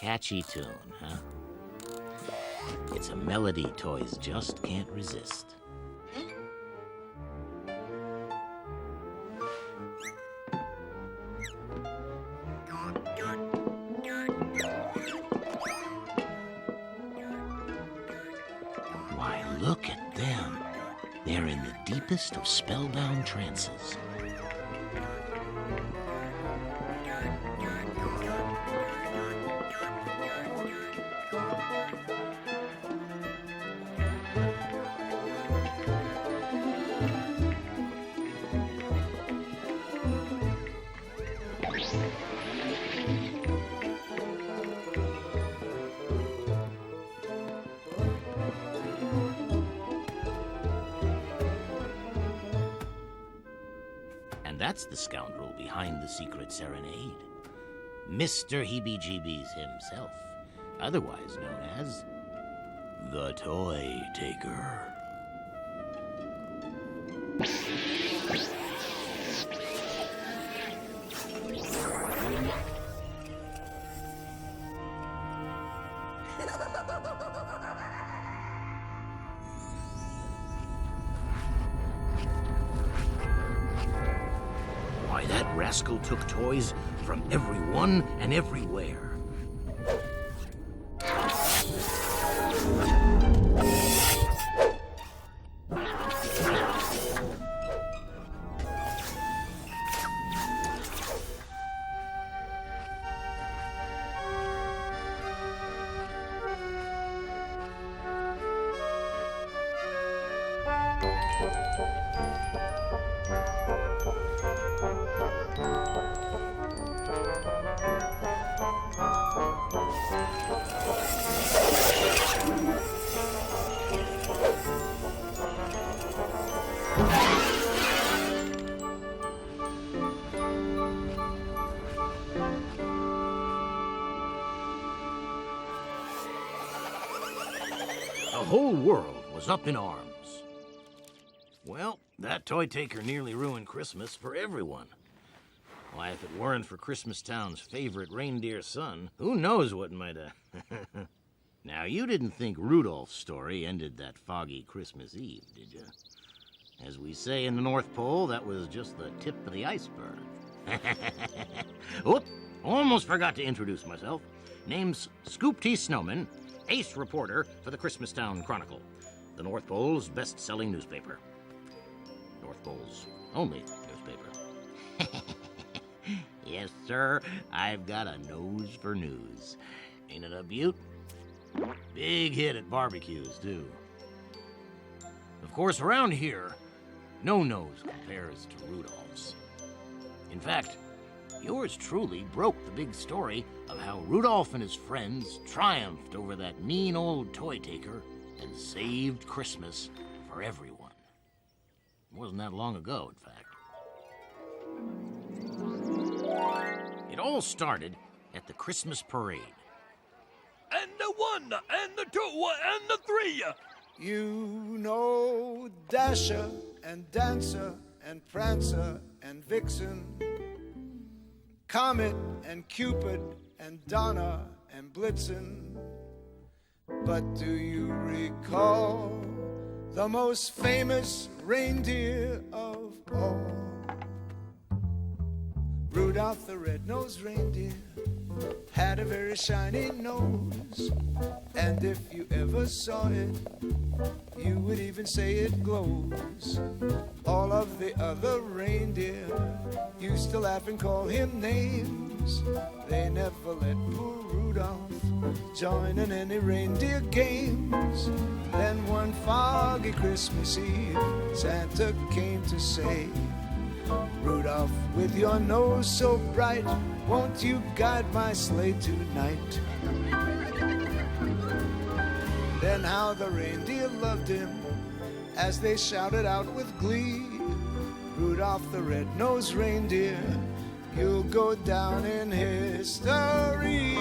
Catchy tune, huh? It's a melody toys just can't resist. Why, look at them. They're in the deepest of spellbound trances. That's the scoundrel behind the secret serenade. Mr. Heebie-Jeebies himself, otherwise known as the Toy Taker. That rascal took toys from everyone and everywhere. The whole world was up in arms. Well, that toy taker nearly ruined Christmas for everyone. Why, if it weren't for Christmas Town's favorite reindeer son, who knows what might have... Now, you didn't think Rudolph's story ended that foggy Christmas Eve, did you? As we say in the North Pole, that was just the tip of the iceberg. Whoop! Almost forgot to introduce myself. Name's Scoop T. Snowman, ace reporter for the Christmas Town Chronicle, the North Pole's best-selling newspaper. North Pole's only newspaper. Yes, sir, I've got a nose for news. Ain't it a beaut? Big hit at barbecues, too. Of course, around here, no nose compares to Rudolph's. In fact, yours truly broke the big story of how Rudolph and his friends triumphed over that mean old toy taker and saved Christmas for everyone. It wasn't that long ago, in fact. It all started at the Christmas parade. And the 1, and the 2, and the 3. You know Dasher and Dancer and Prancer and Vixen, Comet and Cupid and Donna and Blitzen. But do you recall the most famous reindeer of all? Rudolph the Red-Nosed Reindeer had a very shiny nose, and if you ever saw it, you would even say it glows. All of the other reindeer used to laugh and call him names. They never let poor Rudolph join in any reindeer games. Then one foggy Christmas Eve, Santa came to say, Rudolph, with your nose so bright, won't you guide my sleigh tonight? Then how the reindeer loved him as they shouted out with glee, Rudolph the Red-Nosed Reindeer, you'll go down in history.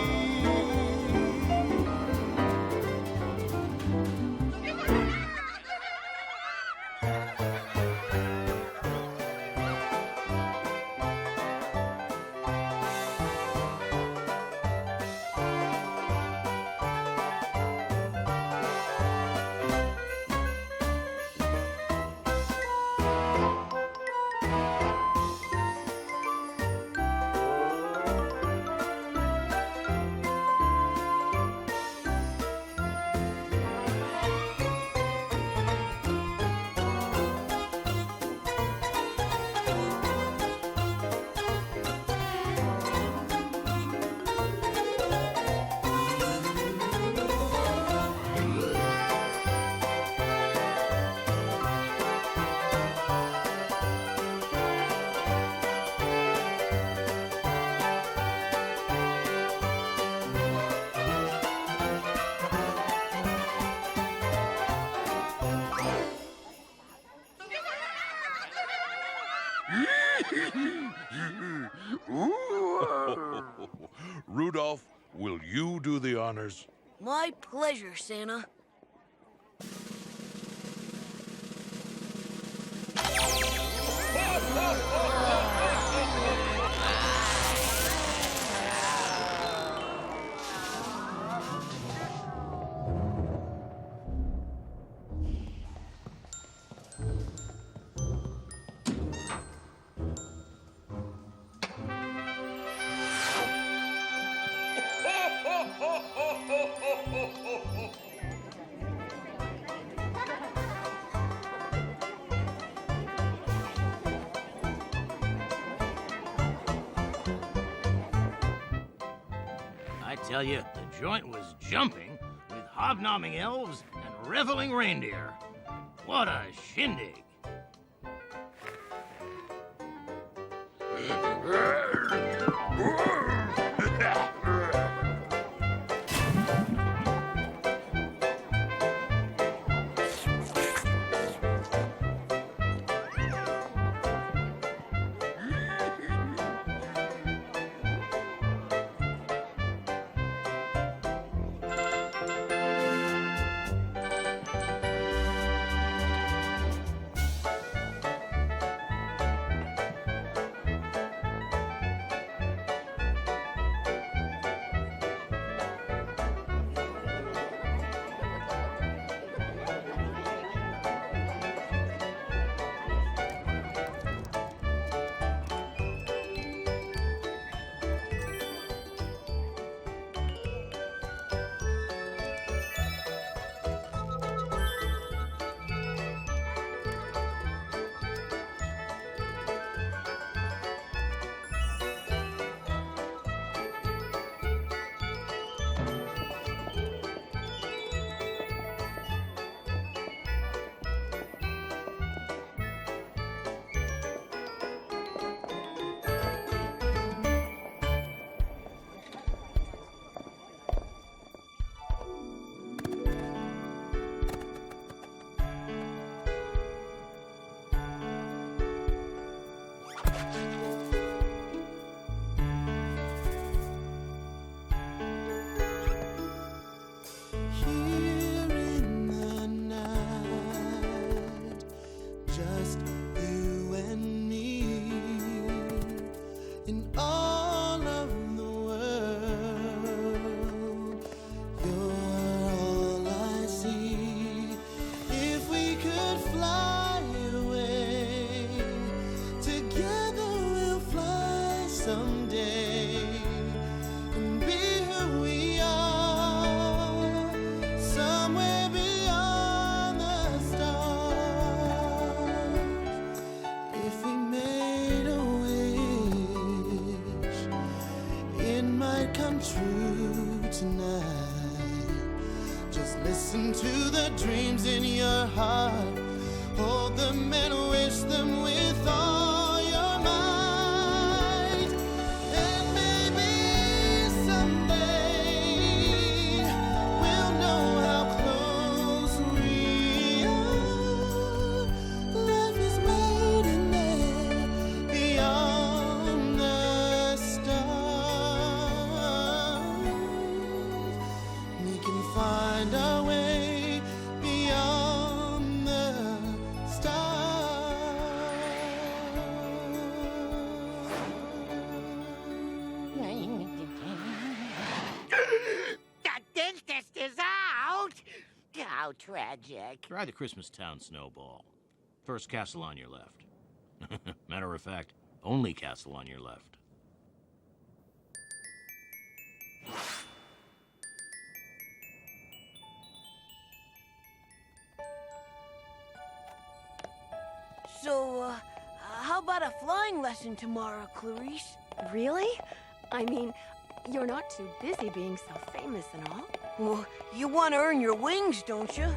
Rudolph, will you do the honors? My pleasure, Santa. I tell you, the joint was jumping with hobnobbing elves and reveling reindeer. What a shindig! Listen to the dreams in your heart. Hold them and wish them with all your might. And maybe someday we'll know how close we are. Life is waiting there beyond the stars. We can find our way beyond the stars. The dentist is out! How tragic. Try the Christmas Town snowball. First castle on your left. Matter of fact, only castle on your left. So, how about a flying lesson tomorrow, Clarice? Really? I mean, you're not too busy being so famous and all. Well, you want to earn your wings, don't you?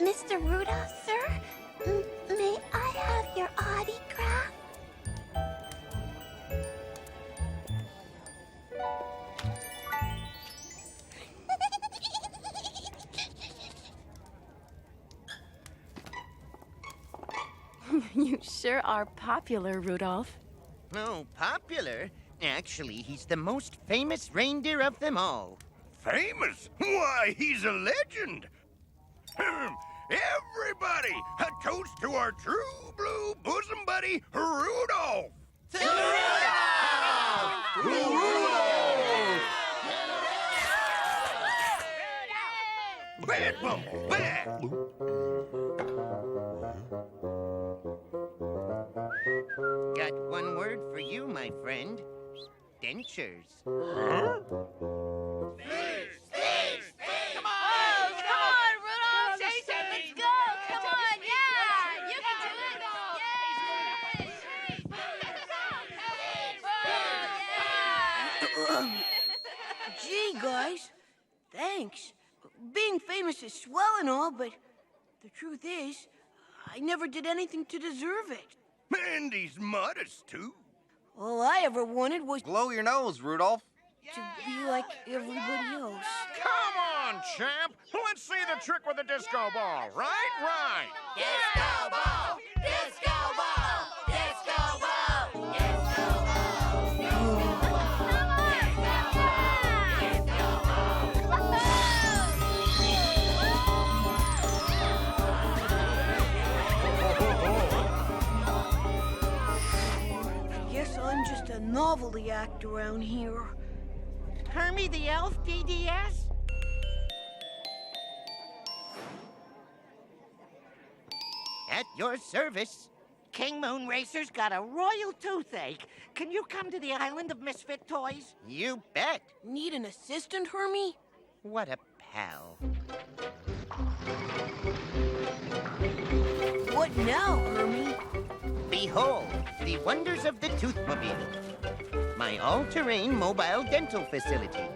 Mr. Rudolph, sir? May I have your autograph? You sure are popular, Rudolph. Oh, popular? Actually, he's the most famous reindeer of them all. Famous? Why, he's a legend. Everybody, a toast to our true blue bosom buddy, Rudolph! To Rudolph! To Rudolph! Bad Bumble, bad! Got one word for you, my friend. Dentures. Huh? Come on, Rudolph! Say something! Let's go! Come on, yeah! You can do it! Gee, guys, thanks. Being famous is swell and all, but the truth is, I never did anything to deserve it. And he's modest, too. All I ever wanted was Blow your nose, Rudolph. to be like everybody else. Come on, champ. Let's see the trick with the disco ball. Right? Disco ball! Disco ball! Disco ball! Disco Guess I'm just a novelty act around here. Hermey the elf, DDS? At your service. King Moon Racer's got a royal toothache. Can you come to the Island of Misfit Toys? You bet. Need an assistant, Hermey? What a pal. What now, Hermey? Behold, the wonders of the Toothmobile. My all-terrain mobile dental facility.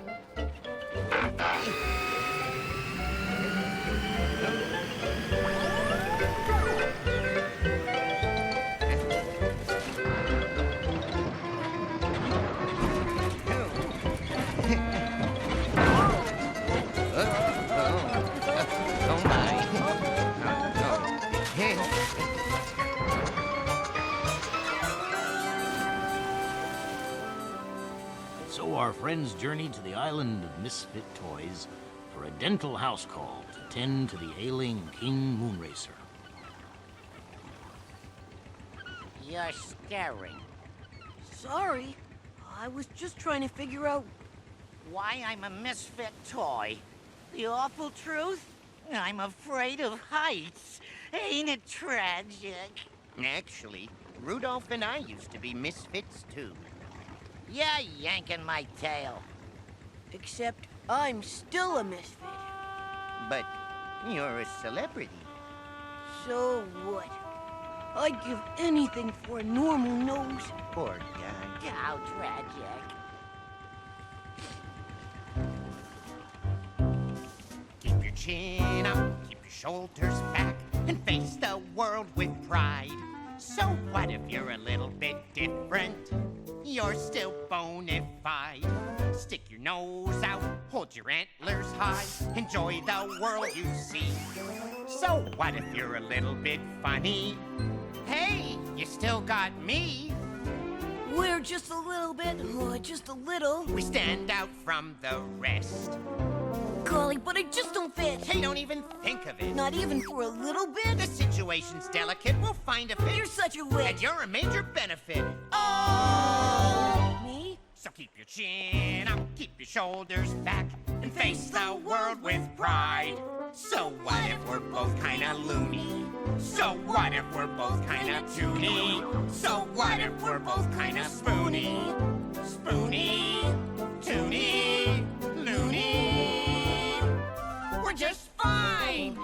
Oh my. So our friends journeyed to the Island of Misfit Toys for a dental house call to tend to the ailing King Moonracer. You're staring. Sorry. I was just trying to figure out. Why I'm a misfit toy. The awful truth? I'm afraid of heights. Ain't it tragic? Actually, Rudolph and I used to be misfits too. You're yanking my tail. Except I'm still a misfit. But you're a celebrity. So what? I'd give anything for a normal nose. Poor guy. How tragic. Keep your chin up, keep your shoulders back, and face the world with pride. So what if you're a little bit different? You're still bona fide. Stick your nose out, hold your antlers high, enjoy the world you see. So what if you're a little bit funny? Hey, you still got me. We're just a little bit, just a little. We stand out from the rest. Golly, but I just don't fit. Hey, don't even think of it. Not even for a little bit? The situation's delicate. We'll find a fit. You're such a wit. And you're a major benefit. Oh! Me? So keep your chin up, keep your shoulders back, and face the world with pride. So what if we're both kinda loony? So what if we're both kinda toony? So what if we're both kinda spoony? Spoony, toony, loony. We're just fine.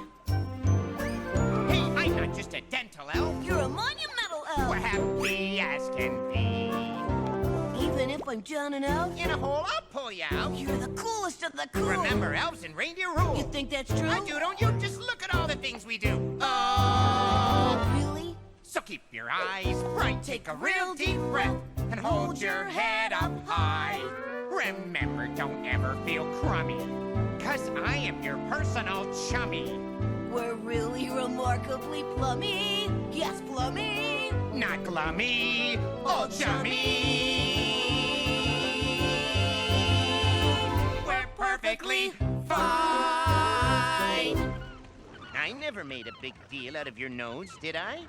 Hey, I'm not just a dental elf. You're a monumental elf. We're happy as can be. Even if I'm down and out? In a hole, I'll pull you out. You're the coolest of the cool. Remember, elves and reindeer rule. You think that's true? I do, don't you? Just look at all the things we do. Oh! Really? So keep your eyes bright, take a real deep breath, and hold your head up high. Remember, don't ever feel crummy, 'cause I am your personal chummy. We're really remarkably plummy. Yes, plummy. Not glummy, oh chummy. We're perfectly fine. I never made a big deal out of your nose, did I?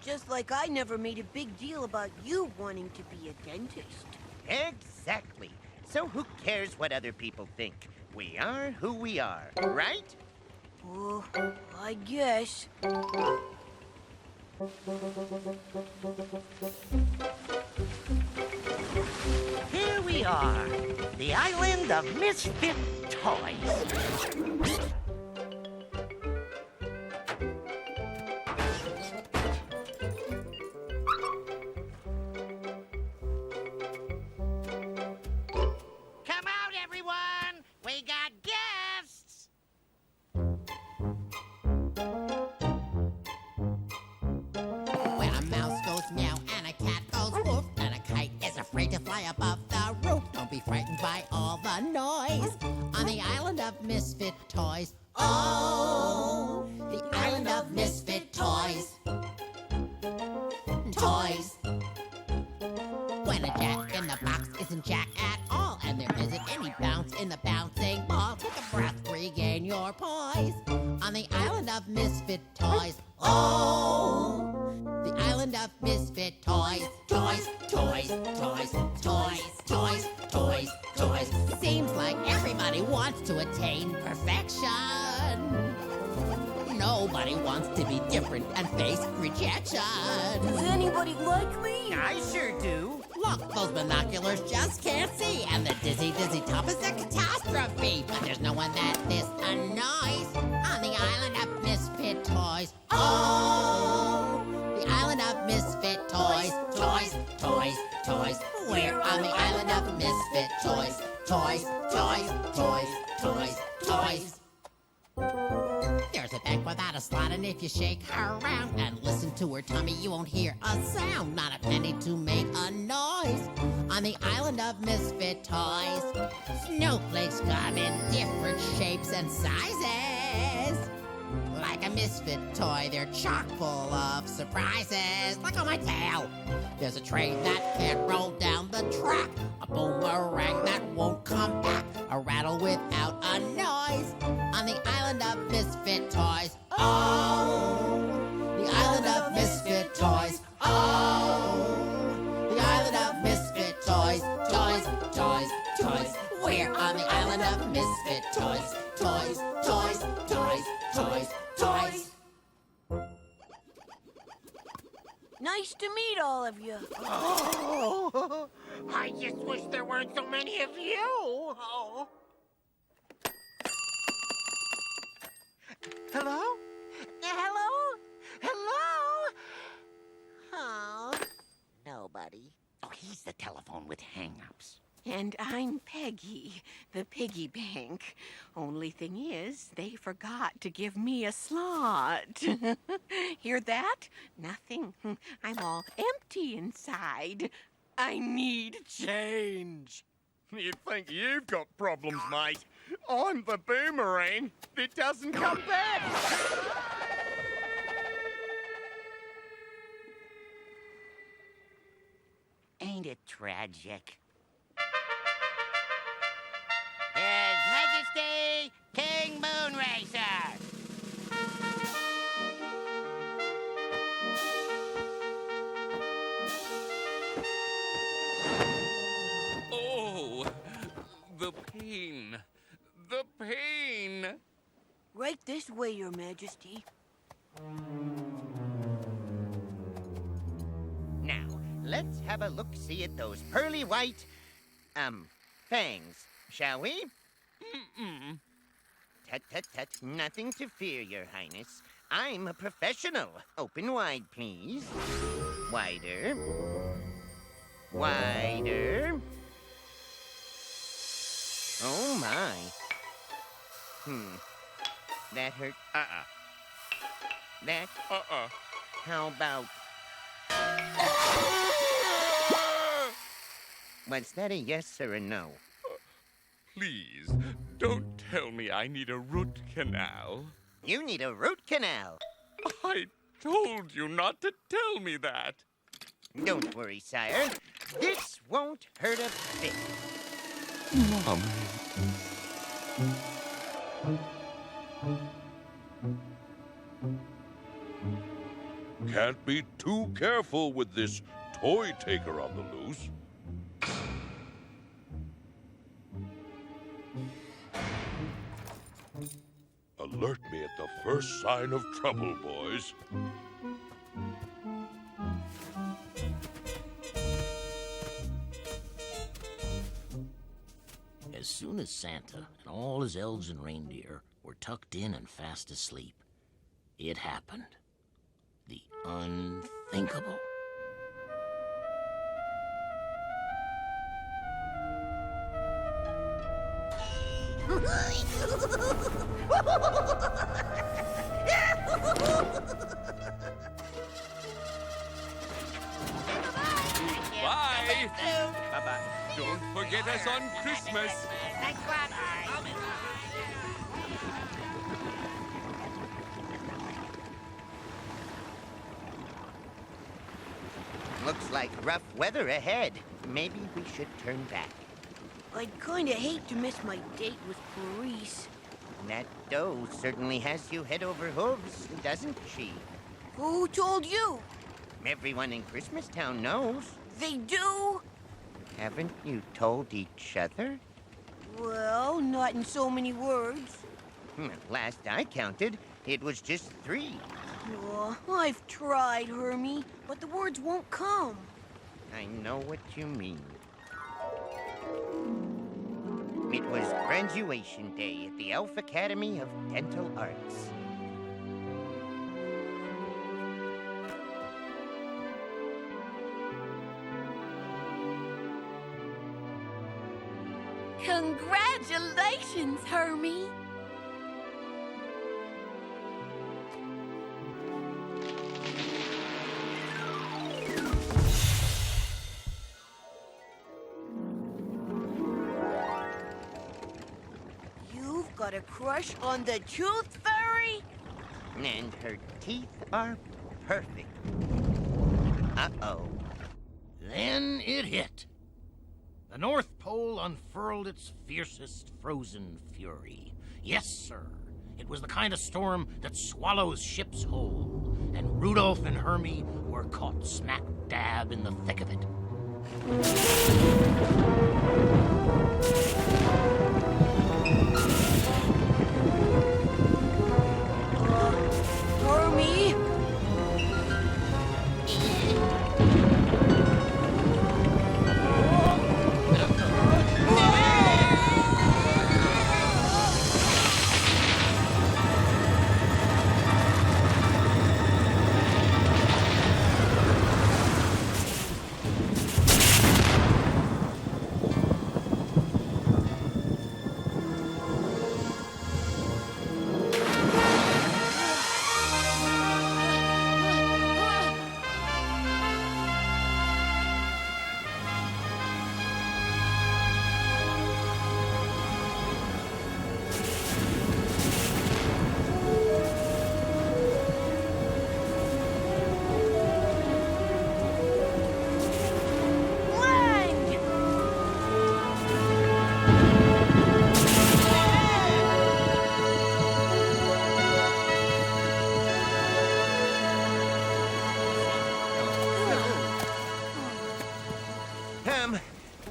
Just like I never made a big deal about you wanting to be a dentist. Exactly. So who cares what other people think? We are who we are, right? Oh, I guess. Here we are, the Island of Misfit Toys. Come out, everyone! We got guests! When a mouse goes meow and a cat goes woof and a kite is afraid to fly above the roof, don't be frightened by all the noise. On the Island of Misfit Toys. Oh, the Island of Misfit Toys. Toys. When a jack in the box isn't jack at all, and there isn't any bounce in the bouncing ball, take a breath, regain your poise. On the Island of Misfit Toys. Oh, the Island of Misfit Toys. Toys, toys, toys, toys, toys, toys, toys. Seems like everybody wants to attain perfection. Nobody wants to be different and face rejection. Does anybody like me? I sure do. Look, those binoculars just can't see, and the dizzy, dizzy top is a catastrophe. But there's no one that this annoys on the Island of Misfit Toys. Oh, the Island of Misfit Toys. Toys, toys, toys. We're on the Island of Misfit Toys. Toys, toys, toys, toys, toys. There's a bank without a slot, and if you shake her around and listen to her tummy, you won't hear a sound, not a penny to make a noise. On the Island of Misfit Toys, snowflakes come in different shapes and sizes. Like a misfit toy, they're chock full of surprises. Look on my tail. There's a train that can't roll down the track, a boomerang that won't come back, a rattle without a noise. On the Island of Misfit Toys. Oh, the Island of Misfit Toys. Oh, the Island of Misfit Toys. Toys, toys, toys. We're on the Island of Misfit Toys. Toys, toys, toys, toys, toys. Nice to meet all of you. Oh, I just wish there weren't so many of you. Oh. Hello? Hello? Hello? Oh, nobody. Oh, he's the telephone with hang-ups. And I'm Peggy, the piggy bank. Only thing is, they forgot to give me a slot. Hear that? Nothing. I'm all empty inside. I need change. You think you've got problems, mate? I'm the boomerang that doesn't come back. Ain't it tragic? His Majesty, King Moonracer. Oh, the pain. The pain. Right this way, Your Majesty. Now, let's have a look-see at those pearly white, fangs, shall we? Mm-mm. Tut, tut, tut. Nothing to fear, Your Highness. I'm a professional. Open wide, please. Wider. Wider. Oh, my. That hurt. That? How about... Was that a yes or a no? Please, don't tell me I need a root canal. You need a root canal. I told you not to tell me that. Don't worry, sire. This won't hurt a bit. Mom. Can't be too careful with this toy taker on the loose. Alert me at the first sign of trouble, boys. As soon as Santa and all his elves and reindeer were tucked in and fast asleep, it happened. The unthinkable. Bye. Bye-bye. Don't forget us on Christmas. Thanks, Bob. Looks like rough weather ahead. Maybe we should turn back. I'd kinda hate to miss my date with Clarice. That doe certainly has you head over hooves, doesn't she? Who told you? Everyone in Christmastown knows. They do? Haven't you told each other? Well, not in so many words. Last I counted, it was just 3. Oh, I've tried, Hermey, but the words won't come. I know what you mean. It was graduation day at the Elf Academy of Dental Arts. Congratulations, Hermey. You've got a crush on the Tooth Fairy? And her teeth are perfect. Uh-oh. Then it hit. The North Pole unfurled its fiercest frozen fury. Yes, sir. It was the kind of storm that swallows ships whole. And Rudolph and Hermey were caught smack dab in the thick of it. Hermey?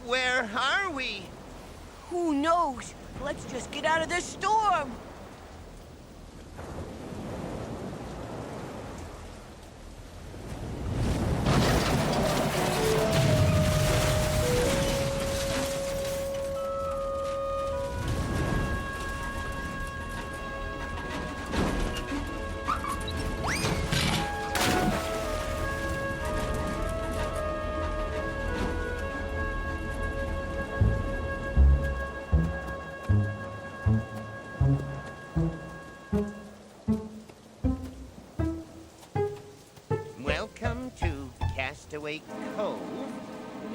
Where are we? Who knows? Let's just get out of this storm. Welcome to Castaway Cove.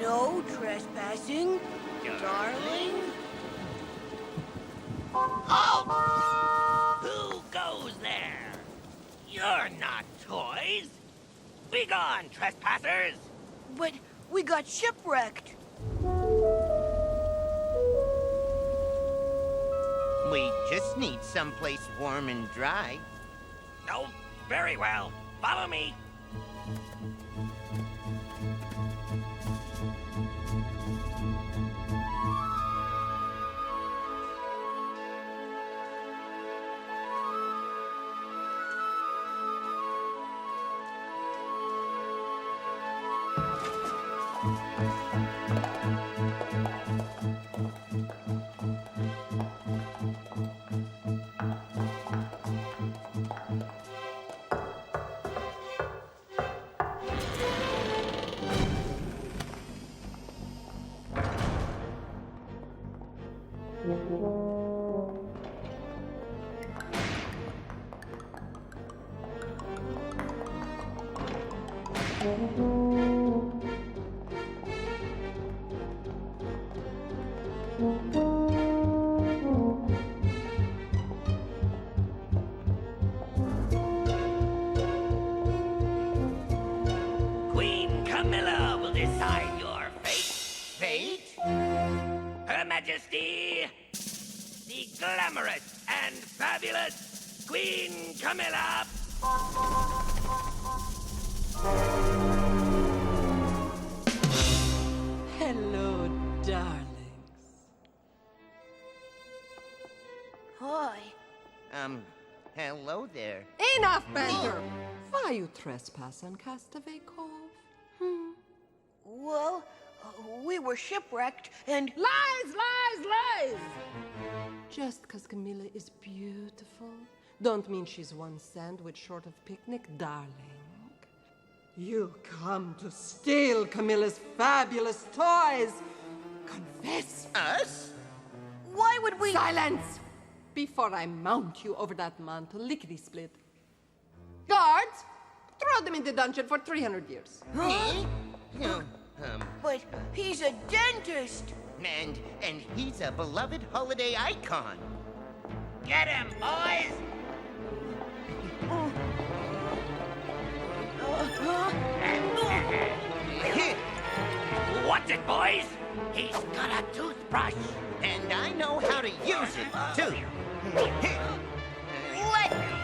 No trespassing, darling. Halt! Who goes there? You're not toys. Be gone, trespassers. But we got shipwrecked. We just need someplace warm and dry. Oh, very well. Follow me. Queen Camilla will decide your fate. Fate? Her Majesty, the glamorous and fabulous Queen Camilla. Hello, darlings. Hi. Hello there. Enough banter! Why you trespass on Castaway Cove? Well, we were shipwrecked and... Lies, lies, lies! Just because Camilla is beautiful, don't mean she's one sandwich short of picnic, darling. You come to steal Camilla's fabulous toys. Confess. Us? Why would we... Silence! Before I mount you over that mantle, lickety-split. Guards, throw them in the dungeon for 300 years. Me? But he's a dentist. And he's a beloved holiday icon. Get him, boys! What's it, boys? He's got a toothbrush. And I know how to use it, too. Let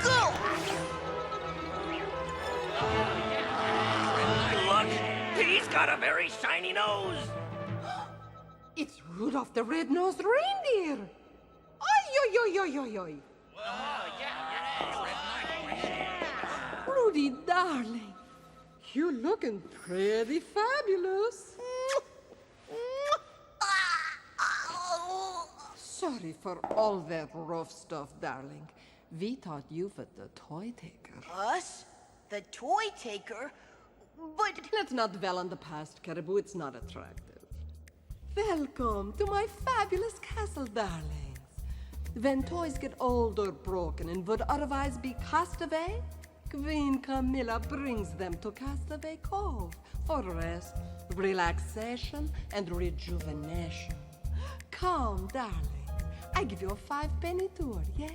go! Look, he's got a very shiny nose. It's Rudolph the Red-Nosed Reindeer. Oi, oi, oi, oi, oi, oi. Rudy, darling, you're looking pretty fabulous. Sorry for all that rough stuff, darling. We thought you were the toy taker. Us? The toy taker? But... Let's not dwell on the past, Caribou. It's not attractive. Welcome to my fabulous castle, darlings. When toys get old or broken and would otherwise be cast away, Queen Camilla brings them to Castaway Cove for rest, relaxation, and rejuvenation. Come, darling. I give you a 5-penny tour, yes?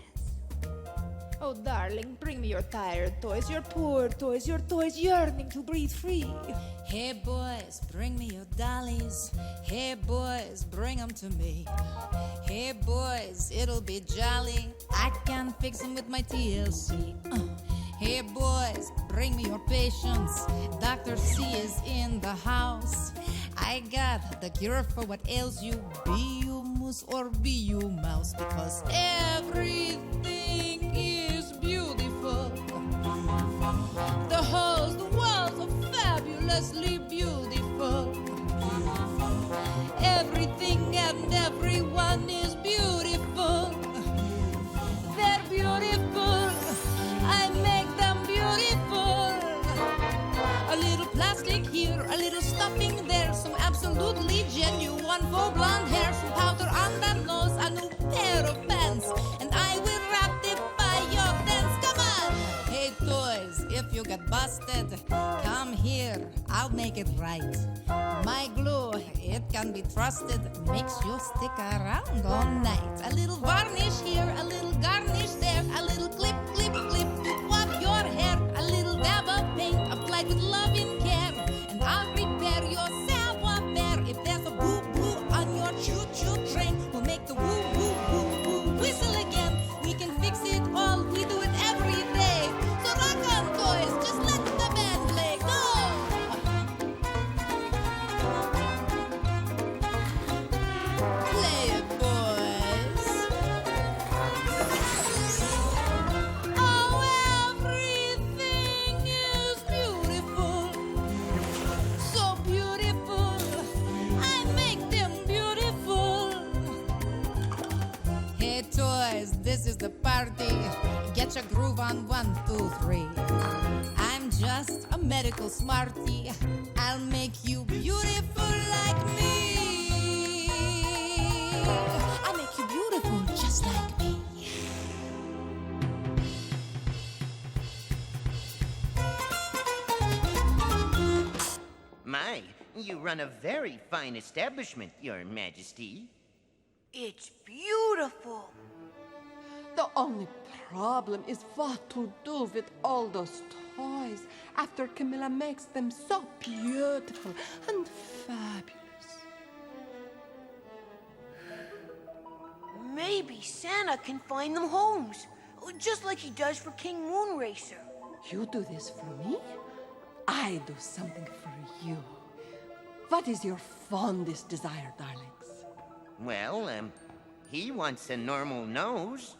Oh, darling, bring me your tired toys, your poor toys, your toys yearning to breathe free. Hey, boys, bring me your dollies. Hey, boys, bring them to me. Hey, boys, it'll be jolly. I can fix them with my TLC. Hey, boys, bring me your patients. Dr. C is in the house. I got the cure for what ails you. Be you moose or be you mouse, because everything is beautiful. The halls, the walls are fabulously beautiful. Everything and everyone is beautiful. They're beautiful. I make them beautiful. A little plastic here, a little stuffing there, some absolutely genuine faux blonde hair, some powder on that nose, a new pair of pants, and I will ratify your dance. Come on! Hey, toys, if you get busted, come here, I'll make it right. My glue, it can be trusted, makes you stick around all night. A little varnish here, a little garnish there, a little clip, clip, clip to swap your hair. guide with loving care. And I'll prepare your savoir-faire. If there's a boo-boo on your choo-choo train, we'll make the woo-woo-woo-woo whistle again. We can fix it all, we do it every day. So rock on, toys, just let the band play. Go! Play it, boys. Oh, everything is beautiful. So beautiful. I make them beautiful. Hey, toys, this is the party. Get your groove on 1, 2, 3. I'm just a medical smarty. I'll make you beautiful like me. I'll make you beautiful just like me. My, you run a very fine establishment, Your Majesty. It's beautiful. The only problem is what to do with all those toys after Camilla makes them so beautiful and fabulous. Maybe Santa can find them homes, just like he does for King Moonracer. You do this for me, I do something for you. What is your fondest desire, darlings? Well, he wants a normal nose.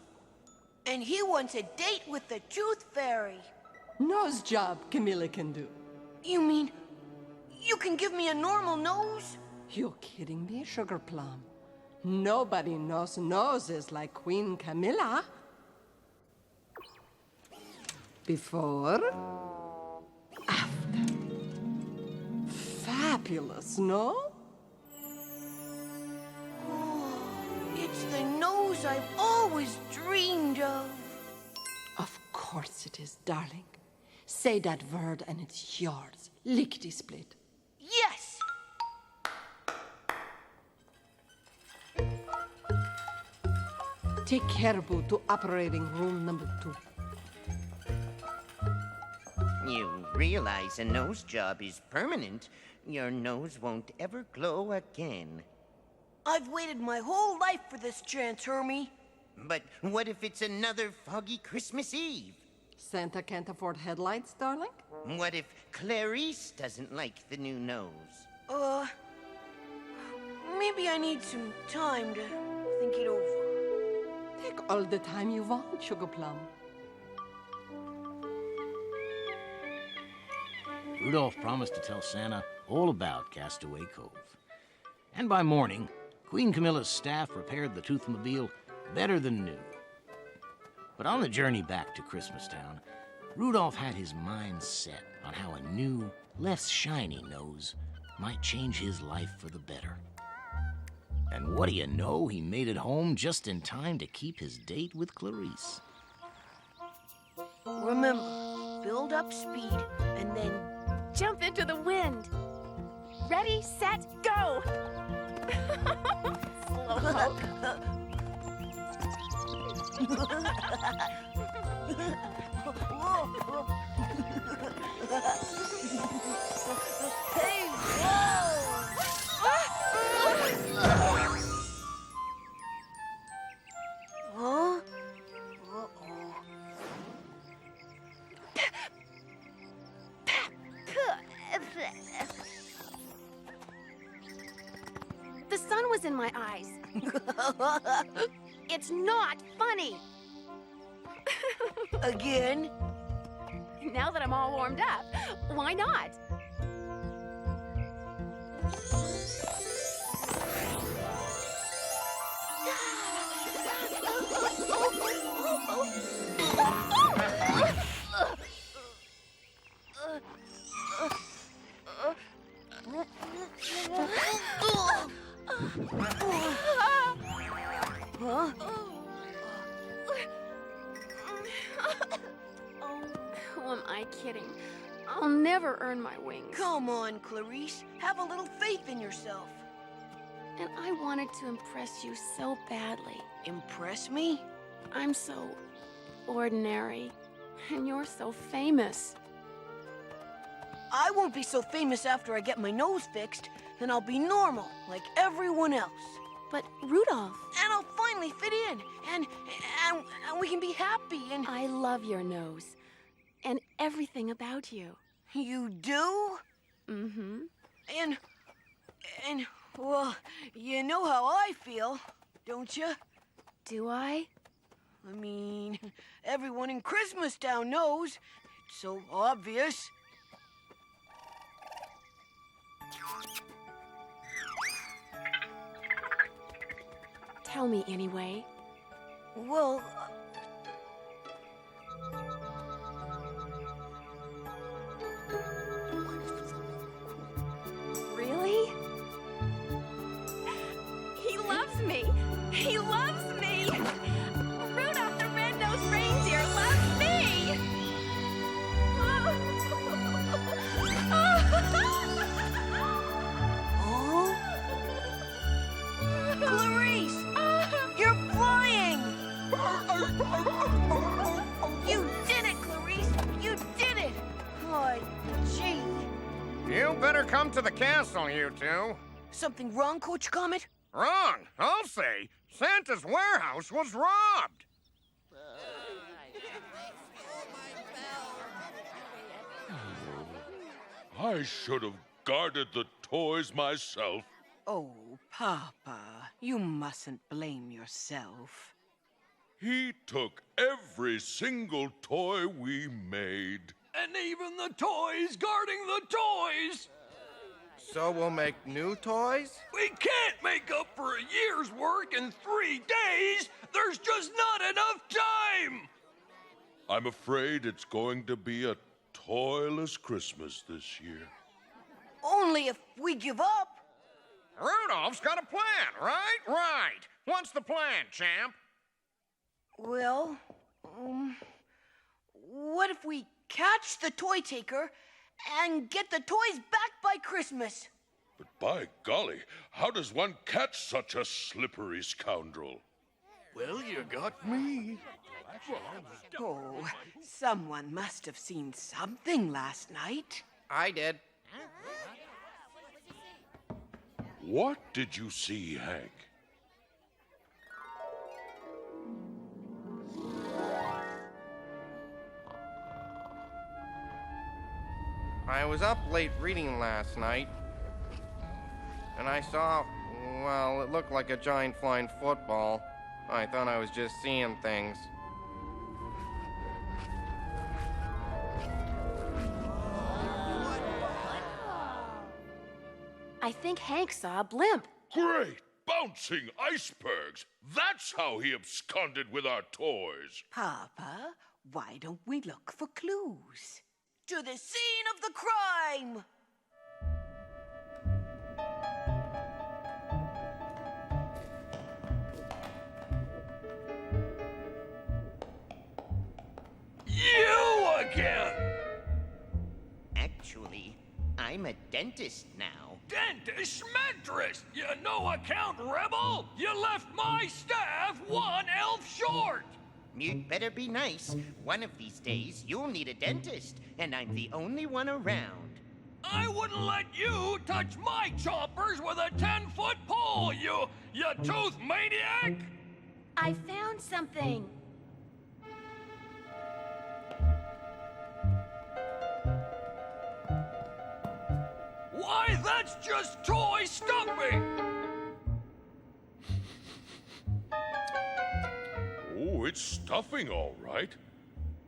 And he wants a date with the Tooth Fairy. Nose job Camilla can do. You mean you can give me a normal nose? You kidding me, Sugar Plum? Nobody knows noses like Queen Camilla. Before, after. Fabulous, no? It's the nose I've always dreamed of. Of course it is, darling. Say that word and it's yours. Lickety-split. Yes! Take Caribou to operating room number 2. You realize a nose job is permanent. Your nose won't ever glow again. I've waited my whole life for this chance, Hermey. But what if it's another foggy Christmas Eve? Santa can't afford headlights, darling? What if Clarice doesn't like the new nose? Maybe I need some time to think it over. Take all the time you want, Sugar Plum. Rudolph promised to tell Santa all about Castaway Cove. And by morning, Queen Camilla's staff repaired the Toothmobile better than new. But on the journey back to Christmastown, Rudolph had his mind set on how a new, less shiny nose might change his life for the better. And what do you know, he made it home just in time to keep his date with Clarice. Remember, build up speed, and then jump into the wind. Ready, set, go! Slowpoke. Hey, whoa! Huh? Uh-oh. The sun was in my eyes. It's not funny. Again? Now that I'm all warmed up, why not? Huh? Who am I kidding? I'll never earn my wings. Come on, Clarice. Have a little faith in yourself. And I wanted to impress you so badly. Impress me? I'm so ordinary, and you're so famous. I won't be so famous after I get my nose fixed, and I'll be normal, like everyone else. But Rudolph... And I'll finally fit in, and we can be happy, and... I love your nose, and everything about you. You do? Mm-hmm. And, well, you know how I feel, don't you? Do I? I mean, everyone in Christmastown knows. It's so obvious. Tell me anyway. Well... Really? He loves me! He loves me! Rudolph the Red-Nosed Reindeer loves me! Oh? Clarice! You're flying! You did it, Clarice! You did it! Oh, gee. You better come to the castle, you two. Something wrong, Coach Comet? Wrong, I'll say. Santa's warehouse was robbed. I should have guarded the toys myself. Oh, Papa, you mustn't blame yourself. He took every single toy we made. And even the toys guarding the toys! So we'll make new toys? We can't make up for a year's work in 3 days! There's just not enough time! I'm afraid it's going to be a toyless Christmas this year. Only if we give up. Rudolph's got a plan, right? Right. What's the plan, champ? Well, what if we catch the toy taker and get the toys back by Christmas? But by golly, how does one catch such a slippery scoundrel? Well, you got me. Oh, someone must have seen something last night. I did. What did you see, Hank? I was up late reading last night, and I saw, well, it looked like a giant flying football. I thought I was just seeing things. I think Hank saw a blimp. Great bouncing icebergs! That's how he absconded with our toys. Papa, why don't we look for clues? To the scene of the crime! You again! Actually, I'm a dentist now. Dentist Mentress! You no-account rebel! You left my staff 1 elf short! You'd better be nice. One of these days, you'll need a dentist, and I'm the only one around. I wouldn't let you touch my chompers with a 10-foot pole, you tooth maniac! I found something. Why, that's just toy stuffing! Oh, it's stuffing, all right.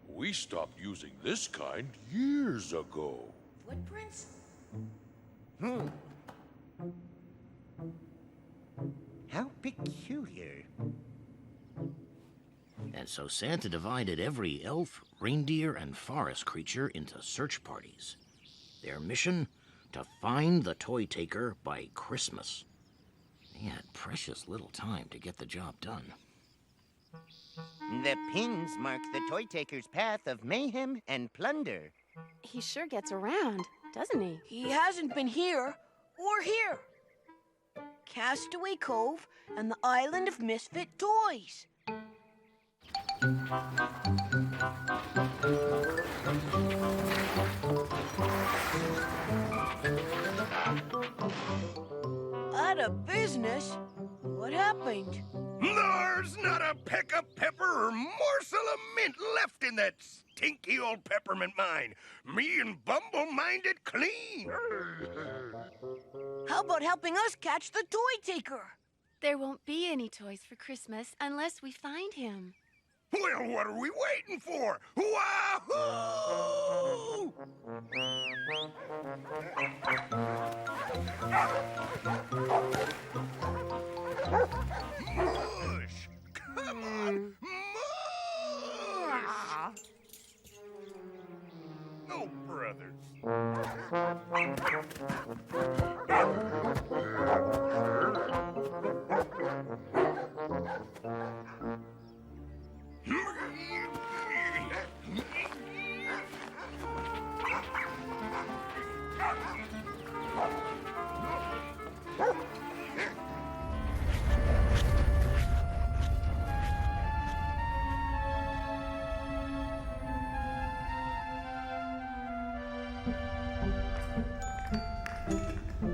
We stopped using this kind years ago. Footprints? How peculiar. And so Santa divided every elf, reindeer, and forest creature into search parties. Their mission? To find the toy taker by Christmas. They had precious little time to get the job done. The pins mark the toy taker's path of mayhem and plunder. He sure gets around, doesn't he? He hasn't been here or here. Castaway Cove and the Island of Misfit Toys. of business? What happened? There's not a peck of pepper or morsel of mint left in that stinky old peppermint mine. Me and Bumble mined it clean. How about helping us catch the toy taker? There won't be any toys for Christmas unless we find him. Well, what are we waiting for? Wahoo! Mush! Come on! Mush! Oh, brothers.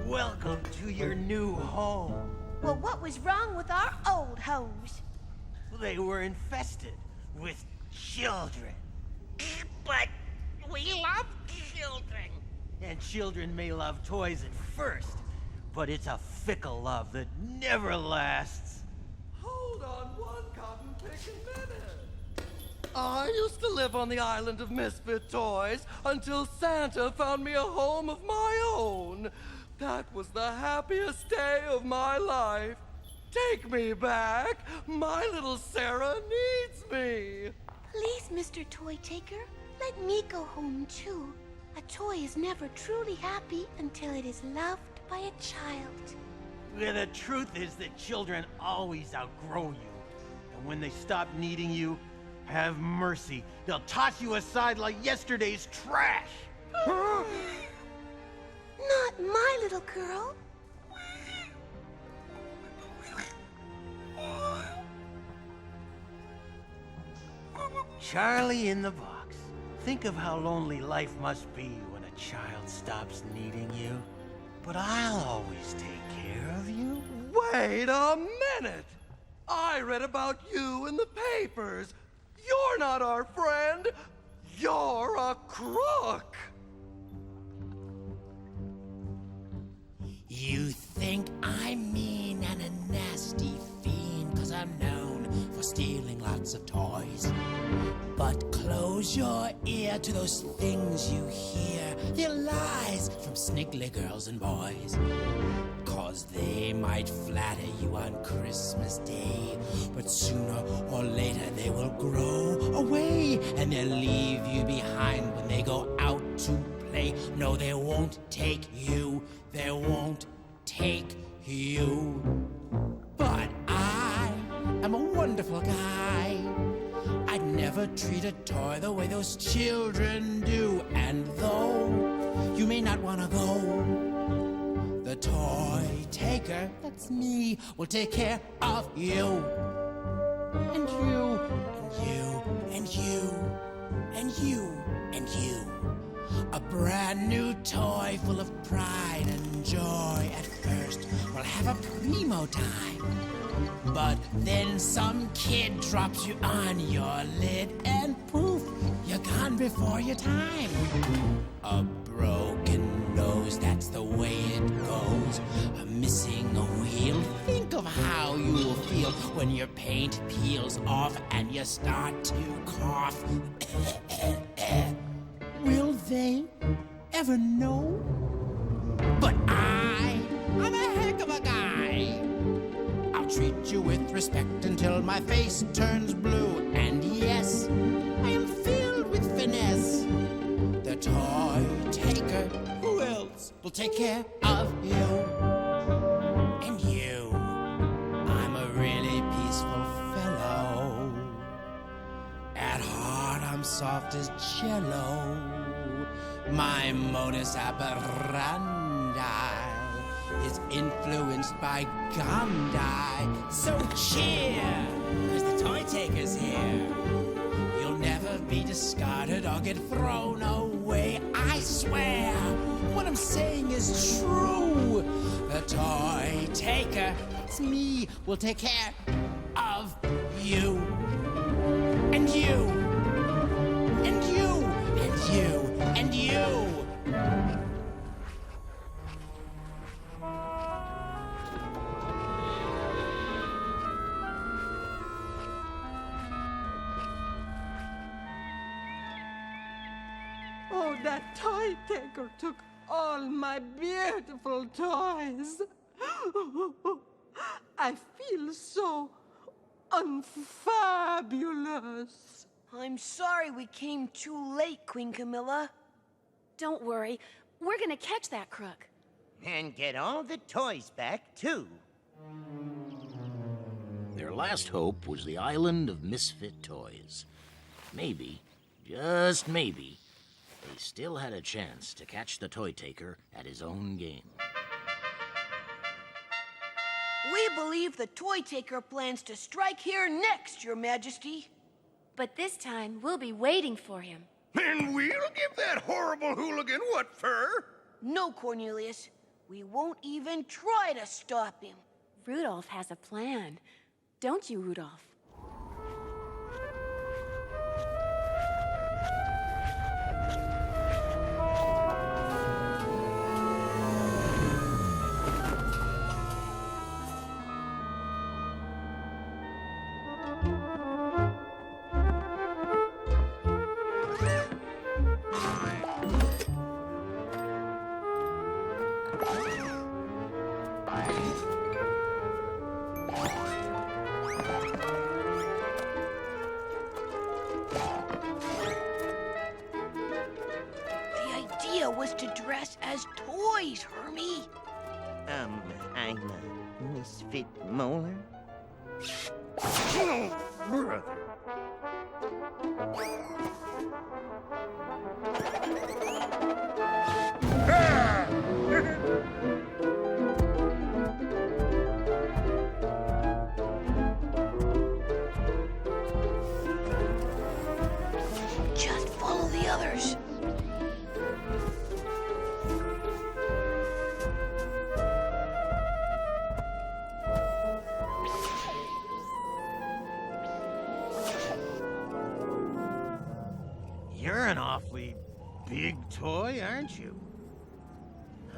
Welcome to your new home. Well, what was wrong with our old homes? They were infested with children. But we love children. And children may love toys at first, but it's a fickle love that never lasts. Hold on one cotton-picking minute. I used to live on the Island of Misfit Toys until Santa found me a home of my own. That was the happiest day of my life. Take me back. My little Sarah needs me. Please, Mr. Toy Taker, let me go home too. A toy is never truly happy until it is loved by a child. The truth is that children always outgrow you. And when they stop needing you, have mercy. They'll toss you aside like yesterday's trash. Not my little girl. Charlie in the box. Think of how lonely life must be when a child stops needing you. But I'll always take care of you. Wait a minute! I read about you in the papers. You're not our friend. You're a crook. You think I'm mean and a nasty fiend, 'cause I'm known for stealing lots of toys. But close your ear to those things you hear. They're lies from sniggly girls and boys. 'Cause they might flatter you on Christmas Day, but sooner or later they will grow away, and they'll leave you behind when they go out to play. No, they won't take you. They won't take you. But I am a wonderful guy. I'd never treat a toy the way those children do. And though you may not want to go, the toy taker, that's me, will take care of you. And you, and you, and you, and you, and you. A brand new toy full of pride and joy at first will have a primo time. But then some kid drops you on your lid and poof, you're gone before your time. A broken nose, that's the way it goes. A missing a wheel, think of how you'll feel when your paint peels off and you start to cough. Will they ever know? But I'm a heck of a guy. I'll treat you with respect until my face turns blue. And yes, I am filled with finesse. The toy taker, who else will take care of you? And you, I'm a really peaceful fellow. At heart, I'm soft as jello. My modus operandi is influenced by Gandhi. So cheer, 'cause the toy taker's here. You'll never be discarded or get thrown away. I swear, what I'm saying is true. The toy taker It's me. We'll take care of you. And you. And you. And you. And you. Oh, that toy taker took all my beautiful toys. I feel so unfabulous. I'm sorry we came too late, Queen Camilla. Don't worry. We're gonna catch that crook. And get all the toys back, too. Their last hope was the Island of Misfit Toys. Maybe, just maybe, they still had a chance to catch the toy taker at his own game. We believe the toy taker plans to strike here next, Your Majesty. But this time, we'll be waiting for him. And we'll give that horrible hooligan what for? No, Cornelius. We won't even try to stop him. Rudolph has a plan. Don't you, Rudolph? Was to dress as toys, Hermey. I'm a misfit molar. Oh, brother. Just follow the others. You're an awfully big toy, aren't you?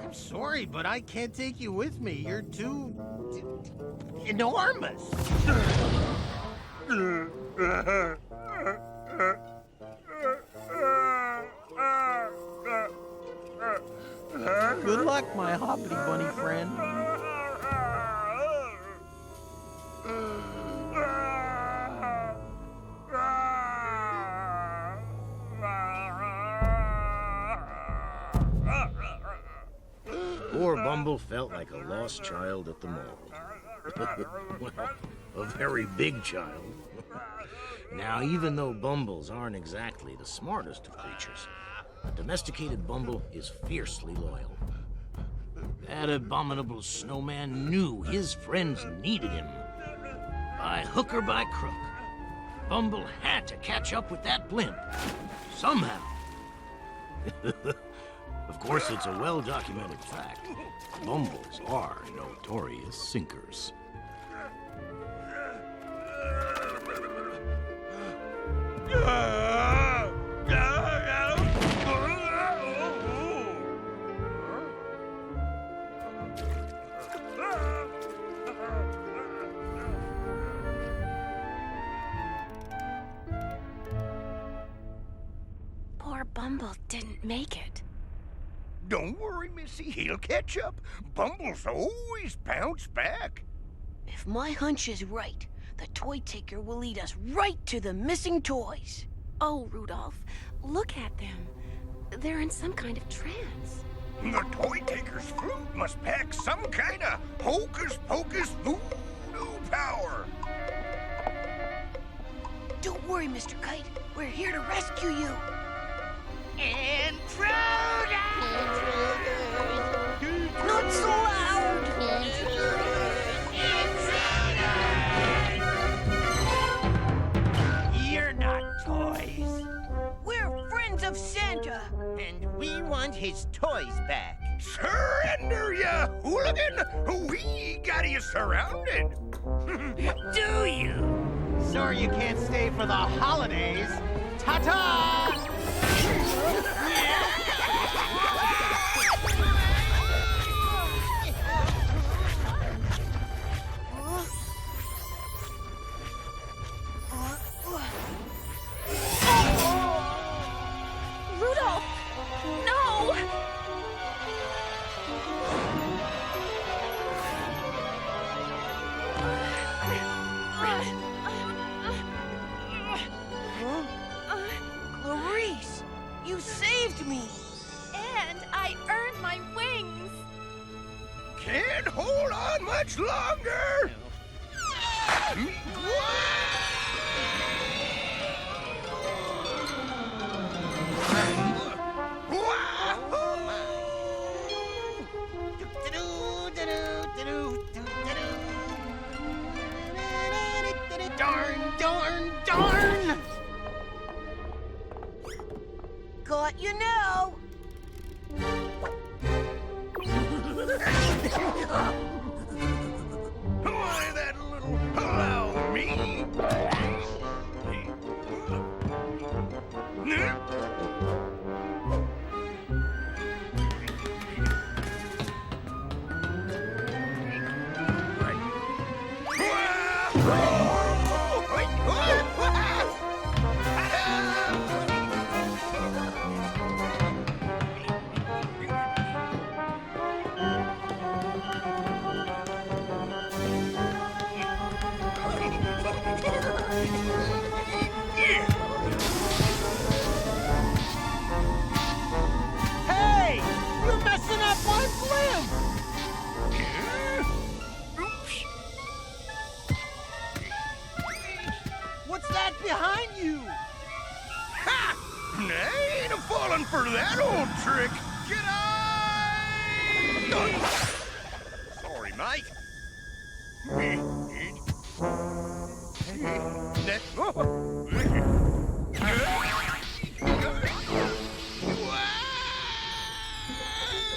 I'm sorry, but I can't take you with me. You're too enormous. Good luck, my hoppity bunny friend. Poor Bumble felt like a lost child at the mall. Well, a very big child. Now, even though Bumbles aren't exactly the smartest of creatures, a domesticated Bumble is fiercely loyal. That abominable snowman knew his friends needed him. By hook or by crook, Bumble had to catch up with that blimp. Somehow. Of course, it's a well-documented fact. Bumbles are notorious sinkers. Poor Bumble didn't make it. Don't worry, Missy. He'll catch up. Bumbles always bounce back. If my hunch is right, the toy taker will lead us right to the missing toys. Oh, Rudolph, look at them. They're in some kind of trance. The toy taker's flute must pack some kind of hocus-pocus voodoo power. Don't worry, Mr. Kite. We're here to rescue you. Intruders! Not so loud! You're not toys. We're friends of Santa. And we want his toys back. Surrender, ya a hooligan? We got you surrounded. Do you? Sorry you can't stay for the holidays. Ta-ta! Rudolph! No! Clarice, you saved me. And I earned my wings. Can't hold on much longer. Darn! Got you now. Why, that little allow me? Hey! You're messing up my blimp! What's that behind you? Ha! I ain't falling for that old trick. Get on! Sorry, mate.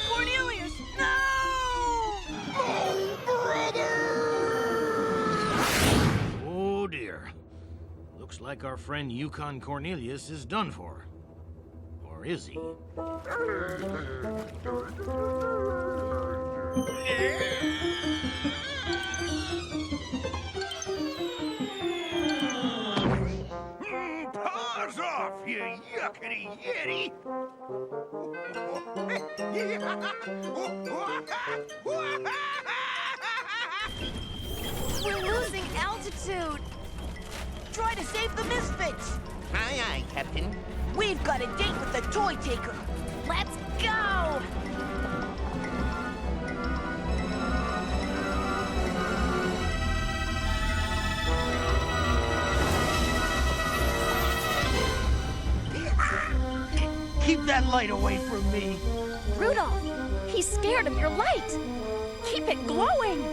Cornelius, no! Oh, brother! Oh, dear. Looks like our friend Yukon Cornelius is done for. Or is he? Paws off, you yuckity yeti! We're losing altitude. Try to save the misfits. Aye, aye, Captain. We've got a date with the toy taker. Let's go! Keep that light away from me. Rudolph, he's scared of your light. Keep it glowing.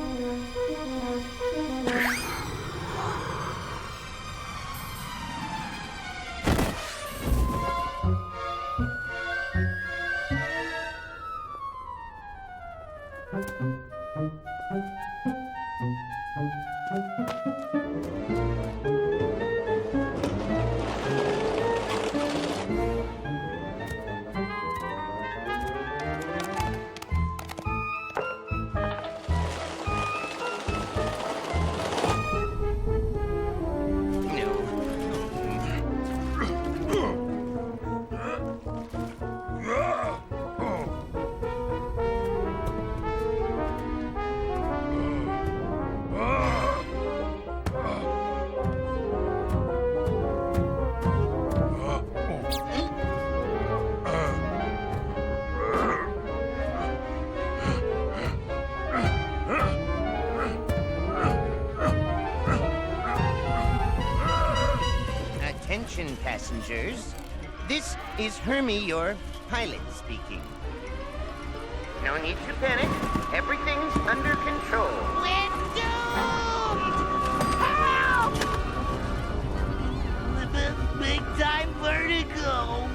Attention, passengers. This is Hermey, your pilot, speaking. No need to panic. Everything's under control. We're doomed! Help! Big time vertigo.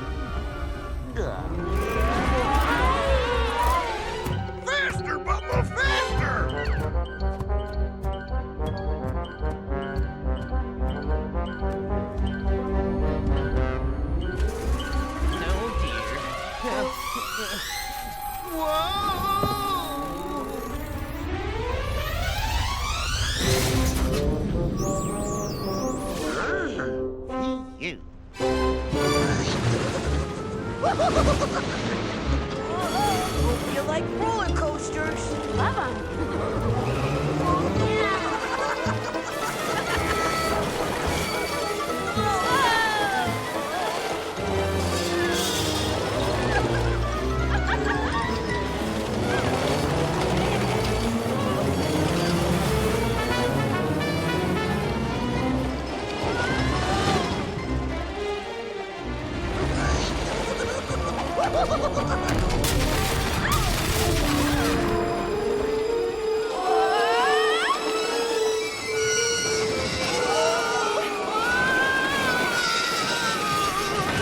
Faster, Bumbles! Can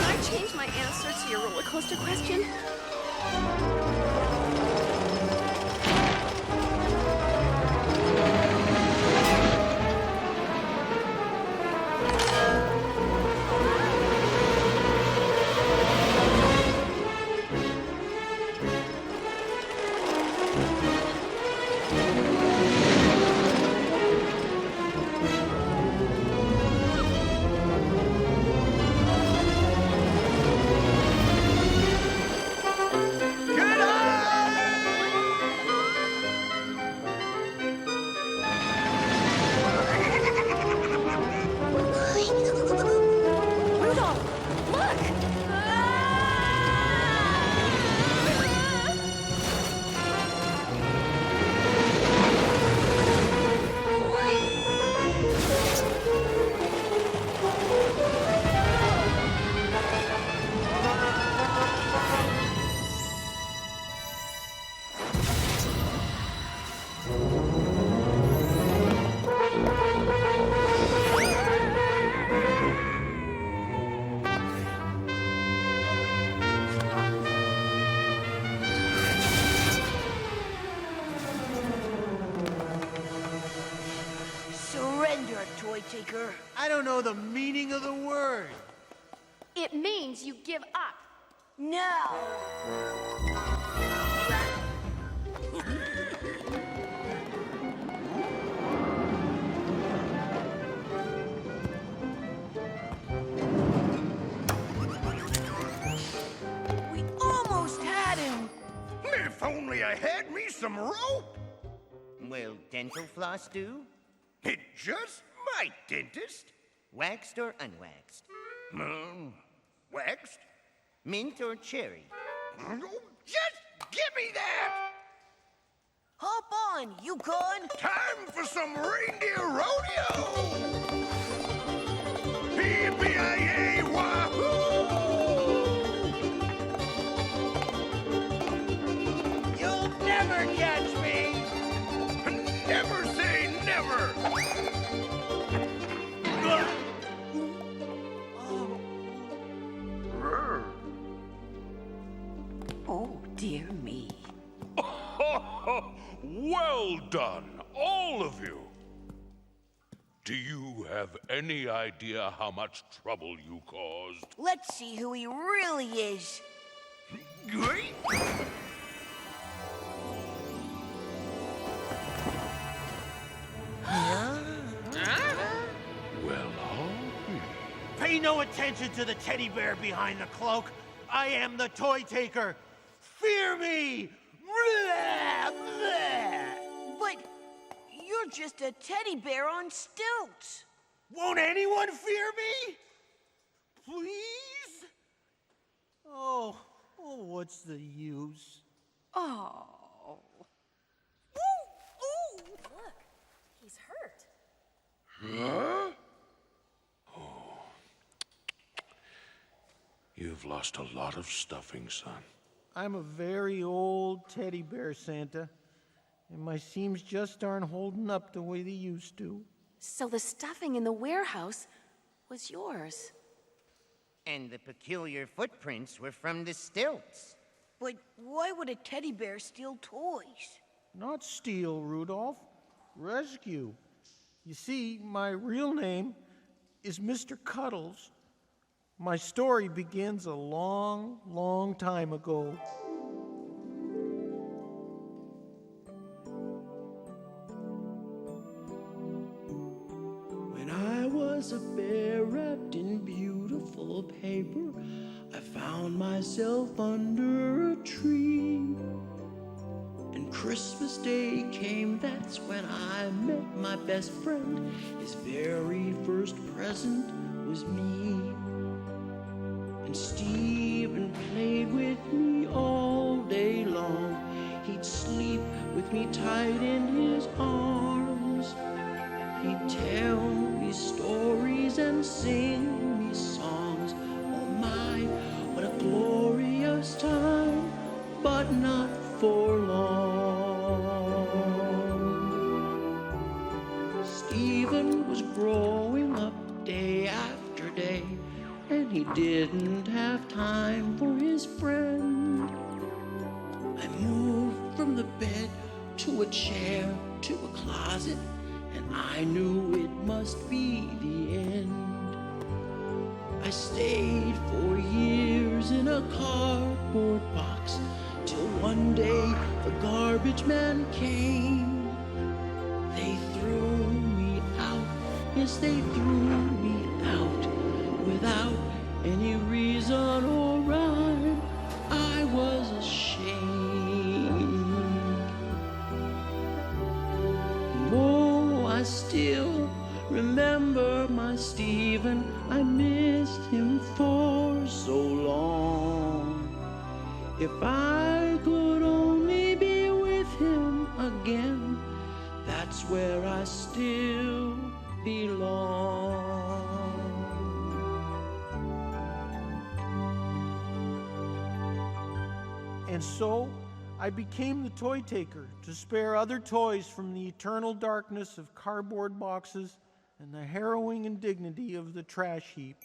I change my answer to your roller coaster question? Surrender, toy taker. I don't know the meaning of the word. It means you give up. No. We almost had him. If only I had me some rope. Will dental floss do? It just might, dentist. Waxed or unwaxed? Waxed? Mint or cherry? Just give me that! Hop on, Yukon. Time for some reindeer rodeo! Yippee-yi-yay, wahoo! You'll never catch me! Never say never! Oh, dear me. Well done, all of you. Do you have any idea how much trouble you caused? Let's see who he really is. Great! Well, I'll be. Pay no attention to the teddy bear behind the cloak. I am the toy taker. Fear me! But you're just a teddy bear on stilts. Won't anyone fear me? Please? Oh, what's the use? Oh. Look, he's hurt. Huh? Oh. You've lost a lot of stuffing, son. I'm a very old teddy bear, Santa. And my seams just aren't holding up the way they used to. So the stuffing in the warehouse was yours. And the peculiar footprints were from the stilts. But why would a teddy bear steal toys? Not steal, Rudolph. Rescue. You see, my real name is Mr. Cuddles. My story begins a long, long time ago. When I was a bear wrapped in beautiful paper, I found myself under a tree and Christmas Day came, that's when I met my best friend. His very first present was me. And Stephen played with me all day long. He'd sleep with me tight in his arms. He'd tell me stories and sing me songs. Oh my, what a glorious time, but not for long. Stephen was growing up day after day, and he didn't have time for his friend. I moved from the bed to a chair to a closet, and I knew it must be the end. I stayed for years in a cardboard box, till one day the garbage man came. They threw me out, yes, they threw me out, without any reason or rhyme. I was ashamed. Oh, I still remember my Stephen. I missed him for so long. If I could only be with him again, that's where I still belong. And so, I became the toy taker to spare other toys from the eternal darkness of cardboard boxes and the harrowing indignity of the trash heap.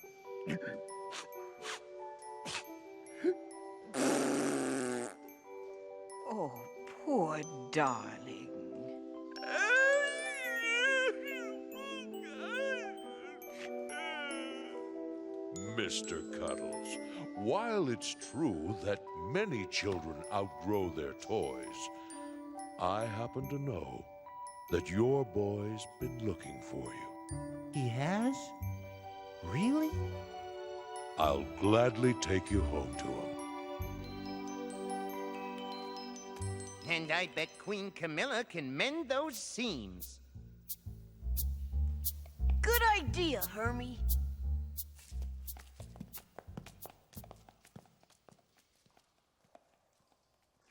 Oh, poor darling. Mr. Cuddles, while it's true that many children outgrow their toys, I happen to know that your boy's been looking for you. He has? Really? I'll gladly take you home to him. And I bet Queen Camilla can mend those seams. Good idea, Hermey.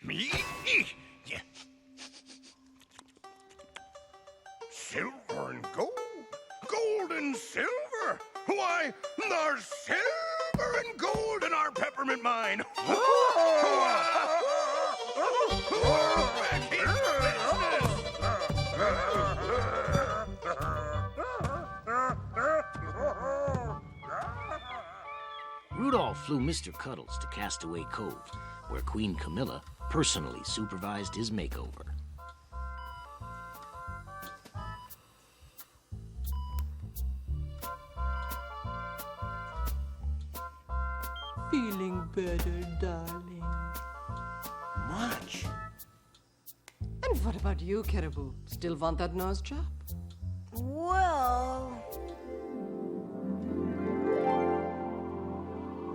Me? Yeah. Silver and gold? Gold and silver? Why, there's silver and gold in our peppermint mine. Rudolph flew Mr. Cuddles to Castaway Cove, where Queen Camilla personally supervised his makeover. Feeling better, darling? Much. And what about you, Caribou? Still want that nose job? Well...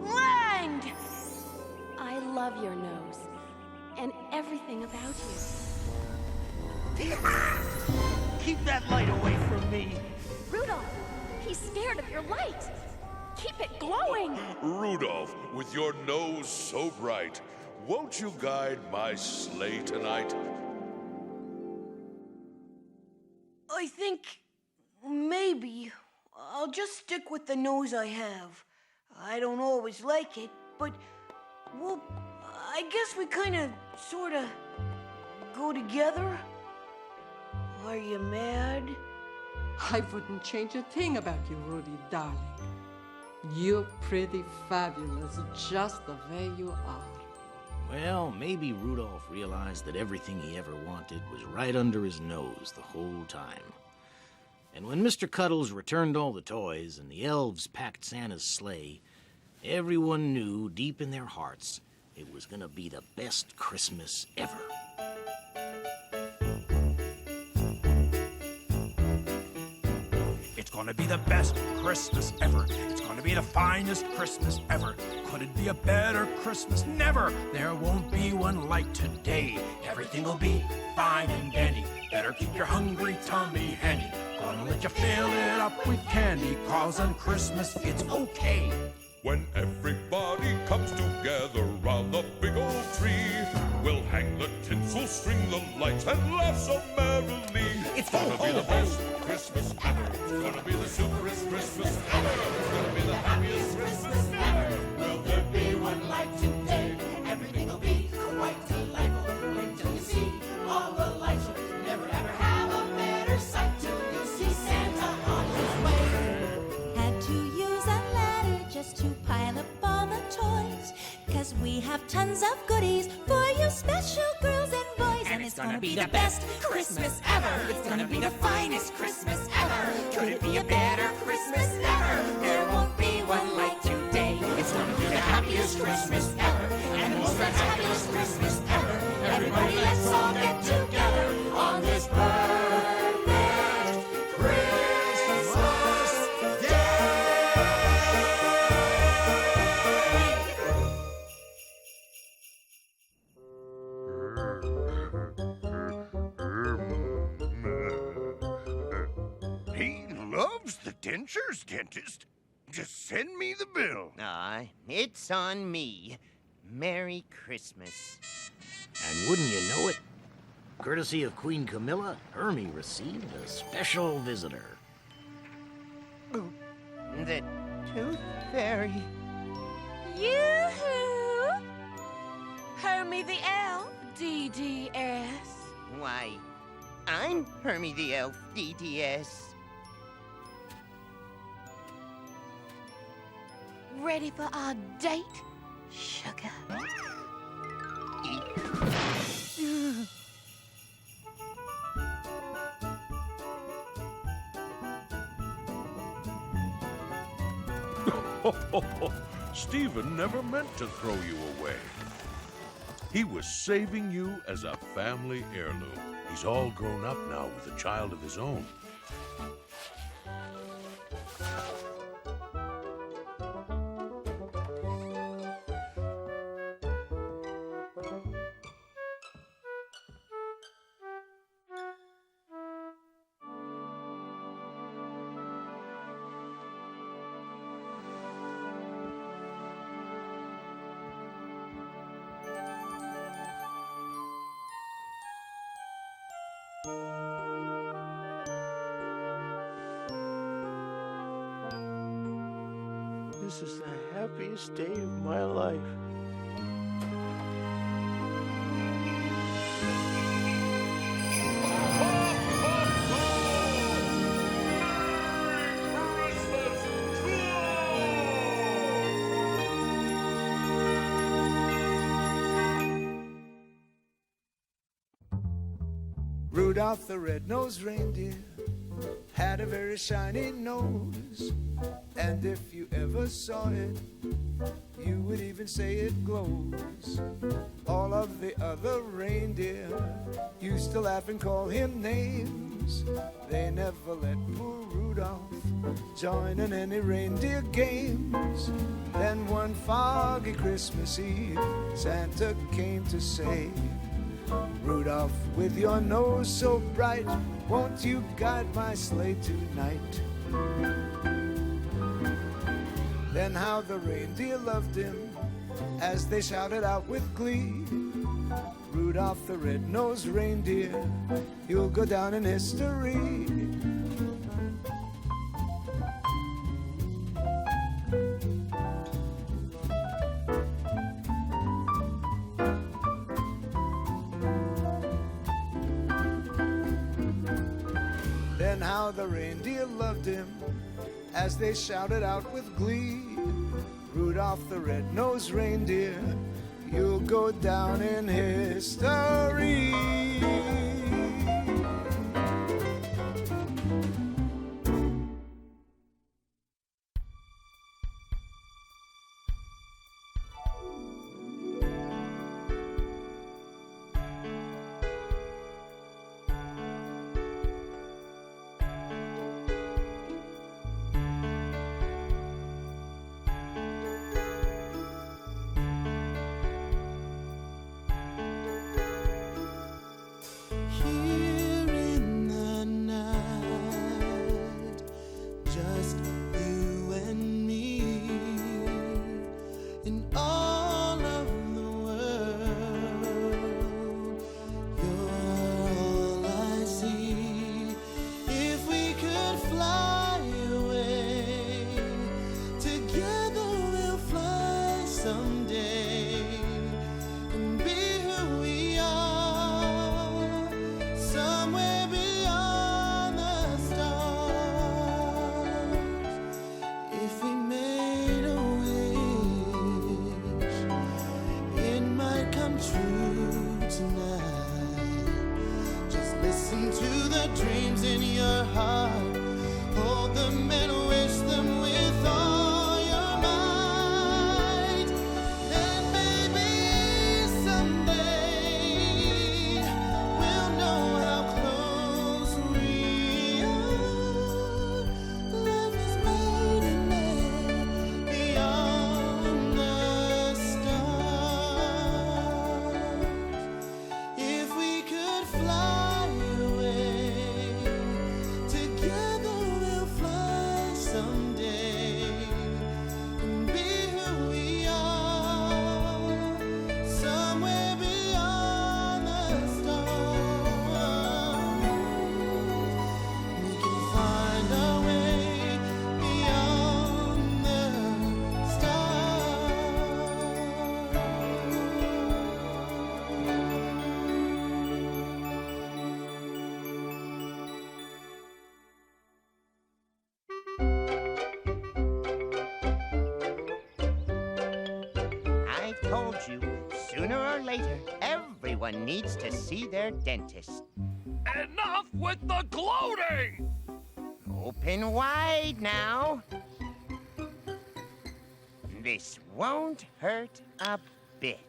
Land! I love your nose and everything about you. Keep that light away from me. Rudolph, he's scared of your light. Keep it glowing. Rudolph, with your nose so bright, won't you guide my sleigh tonight? I think maybe I'll just stick with the nose I have. I don't always like it, but, well, I guess we kind of, sort of go together. Are you mad? I wouldn't change a thing about you, Rudy, darling. You're pretty fabulous, just the way you are. Well, maybe Rudolph realized that everything he ever wanted was right under his nose the whole time. And when Mr. Cuddles returned all the toys and the elves packed Santa's sleigh, everyone knew deep in their hearts it was going to be the best Christmas ever. It's gonna be the best Christmas ever. It's gonna be the finest Christmas ever. Could it be a better Christmas? Never! There won't be one like today. Everything will be fine and dandy. Better keep your hungry tummy handy. Gonna let you fill it up with candy, 'cause on Christmas it's okay. When everybody comes together round the big old tree, we'll hang the tinsel, string the lights, and laugh so merrily. It's gonna be the best Christmas ever. It's gonna be the superest Christmas ever. It's gonna be the happiest Christmas ever. Will there be one like today? Everything will be quite delightful. Wait till you see all the lights. You'll never ever have a better sight till you see Santa on his way. Had to use a ladder just to pile up all the toys, 'cause we have tons of goodies for you special girls and boys. And it's gonna be the best Christmas ever. It's gonna be the finest Christmas ever. Could it be a better Christmas ever? There won't be one like today. It's gonna be the happiest Christmas ever. And the most fabulous Christmas ever. Everybody, let's all get together on this perfect Christmas day. He loves the dentures, dentist. Just send me the bill. It's on me. Merry Christmas. And wouldn't you know it, courtesy of Queen Camilla, Hermey received a special visitor. The Tooth Fairy. Yoo-hoo! Hermey the Elf, DDS. Why, I'm Hermey the Elf, DDS. Ready for our date, sugar? Stephen never meant to throw you away. He was saving you as a family heirloom. He's all grown up now with a child of his own. This is the happiest day of my life. Rudolph the Red-Nosed Reindeer had a very shiny nose, and if you ever saw it, you would even say it glows. All of the other reindeer used to laugh and call him names. They never let poor Rudolph join in any reindeer games. Then one foggy Christmas Eve, Santa came to say, Rudolph, with your nose so bright, won't you guide my sleigh tonight? Then how the reindeer loved him as they shouted out with glee, Rudolph the Red-Nosed Reindeer, you'll go down in history. Then how the reindeer loved him as they shouted out with glee, Rudolph the Red-Nosed Reindeer, you'll go down in history. the dreams in your heart. Hold them and wish them with all your might. And maybe someday we'll know how close we are. Love is made in there beyond the stars. If we could fly away together, we'll fly someday and be who we are, somewhere beyond the stars. We can find our way beyond the I told you, sooner or later, everyone needs to see their dentist. Enough with the gloating! Open wide now. This won't hurt a bit.